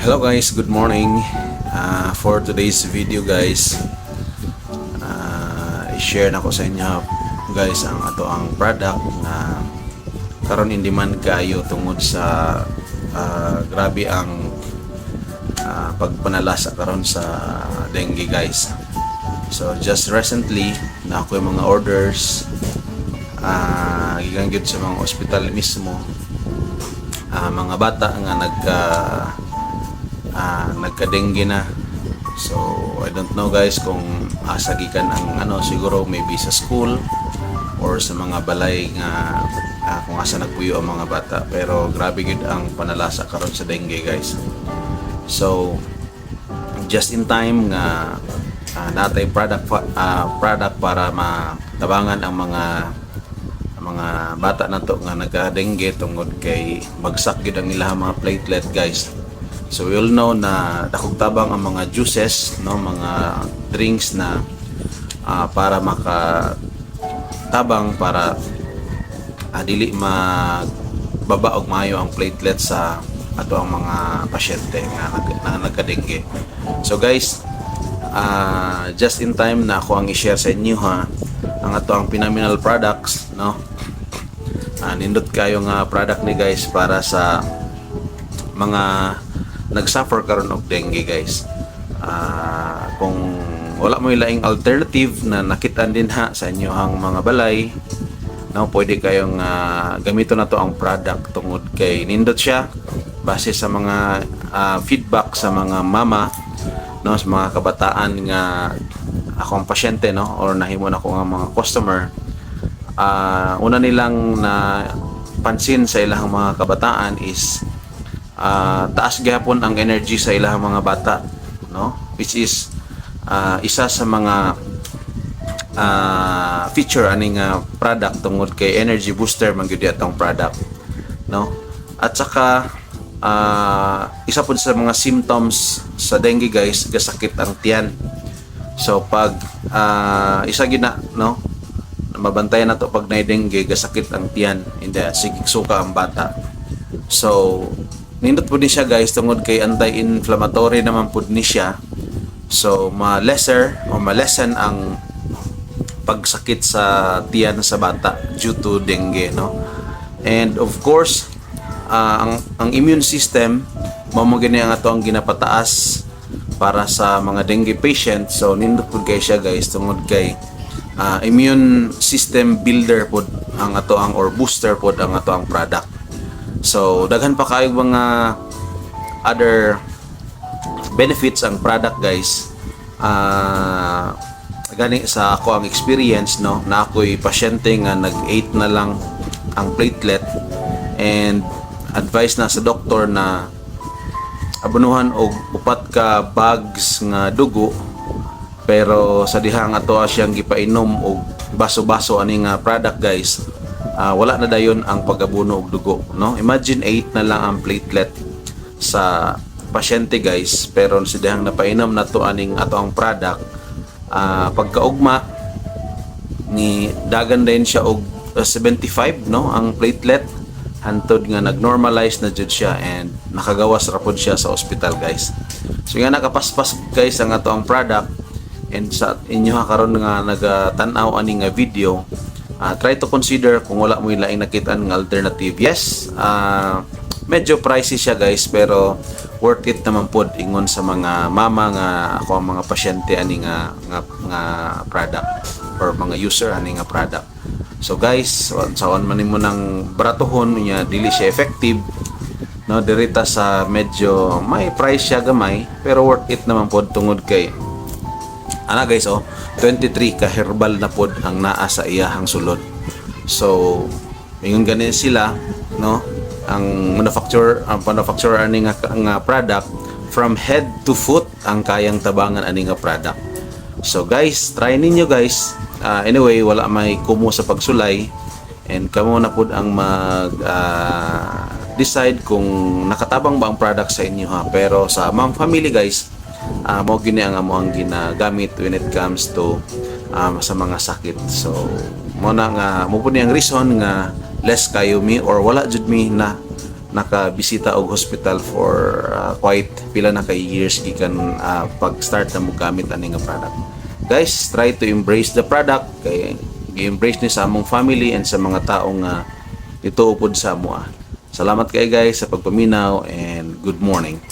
Hello guys, good morning. For today's video guys, i-share na ko sa inyo guys ang product na karon in demand kayo tungod sa grabe ang pagpanalasa karon sa dengue guys. So just recently na ako yung mga orders gigang gyud sa mga ospital mismo, mga bata nga nagka-dengue na. So I don't know guys kung asa gikan ang siguro maybe sa school or sa mga balay nga kung asa nagpuyo ang mga bata, pero grabe gid ang panalasa karon sa dengue guys. So just in time nga natay product para matabangan ang mga bata nato nga nagka-dengue tungod kay bagsak gid ang ilang mga platelet guys. So we all know na dakog tabang ang mga juices, mga drinks na para makatabang para dili magbaba og maayo ang platelet sa ato ang mga pasyente nga nagka-dengue. So guys, just in time na ako ang i-share sa inyo ang ato ang phenomenal products, nindot kayo nga product ni guys para sa mga nagsuffer karon og dengue guys. Kung wala mo ilaing alternative na nakitaan din sa inyo ang mga balay, pwede kayong gamiton na to ang product tungod kay nindot siya base sa mga feedback sa mga mama, sa mga kabataan nga akong pasyente or nahimo na ko nga mga customer. Una nilang na pansin sa ilang mga kabataan is taas gyapon ang energy sa ilang mga bata, which is isa sa mga feature aning product tungod kay energy booster man gyud atong product, at saka isa po sa mga symptoms sa dengue guys, gasakit ang tiyan. So pag isa gina mabantayan na to pag na dengue, gasakit ang tiyan, hindi sigig suka ang bata. So nindot po ni siya guys tungod kay anti-inflammatory naman po ni siya. So ma-lessen ang pagsakit sa tiyan sa bata due to dengue, and of course ang immune system mo gani ang ato ang ginapataas para sa mga dengue patient. So nindot po kay siya guys tungod kay immune system builder po ang ato ang or booster po ang ato ang product. So daghan pa kayo mga other benefits ang product guys. Gani sa ako ang experience, na ako'y pasyente nga nag-8 na lang ang platelet, and advice na sa doktor na abunuhan og upat ka bags nga dugo, pero sa dihang ato siyang gipainom og baso-baso ani nga product guys, wala na dayon ang pag-abuno og dugo, Imagine 8 na lang ang platelet sa pasyente guys, pero sa dihang napainom na to aning ato ang product, pagkaugma ni dagan din siya og 75 ang platelet, hantod nga nag-normalize na jud siya and nakagawas ra pud siya sa ospital guys. So nga nakapaspas guys ang ato ang product, and sa inyo karon nga nagatan-aw ani nga video, try to consider kung wala mo ilaing nakitaan nga alternative. Yes, medyo pricey siya guys, pero worth it naman pod ingon sa mga mama nga ako ang mga pasyente ani nga product or mga user ani nga product. So guys, saon man nimo nang baratuhon nya dili siya effective, dirita sa medyo may price siya gamay, pero worth it naman pod tungod kay guys 23 ka herbal na pod ang naa sa iyahang sulod. So ingon ganin sila, ang manufacturer ani nga product from head to foot ang kayang tabangan ani nga product. So guys, try ninyo guys. Anyway, wala may kumo sa pagsulay, and kamo na pud ang mag decide kung nakatabang ba ang product sa inyo pero sa among family guys, mo gini ang among ginagamit when it comes to sa mga sakit. So mo na nga mo pud ang reason nga less kayo mi or wala jud mi na nakabisita og hospital for quite pila na kay years gikan pag-start na mo gamit ani nga product. Guys, try to embrace the product kay i-embrace ni sa among family and sa mga taong ito upod sa amoa. Salamat kay guys sa pagpaminaw and good morning.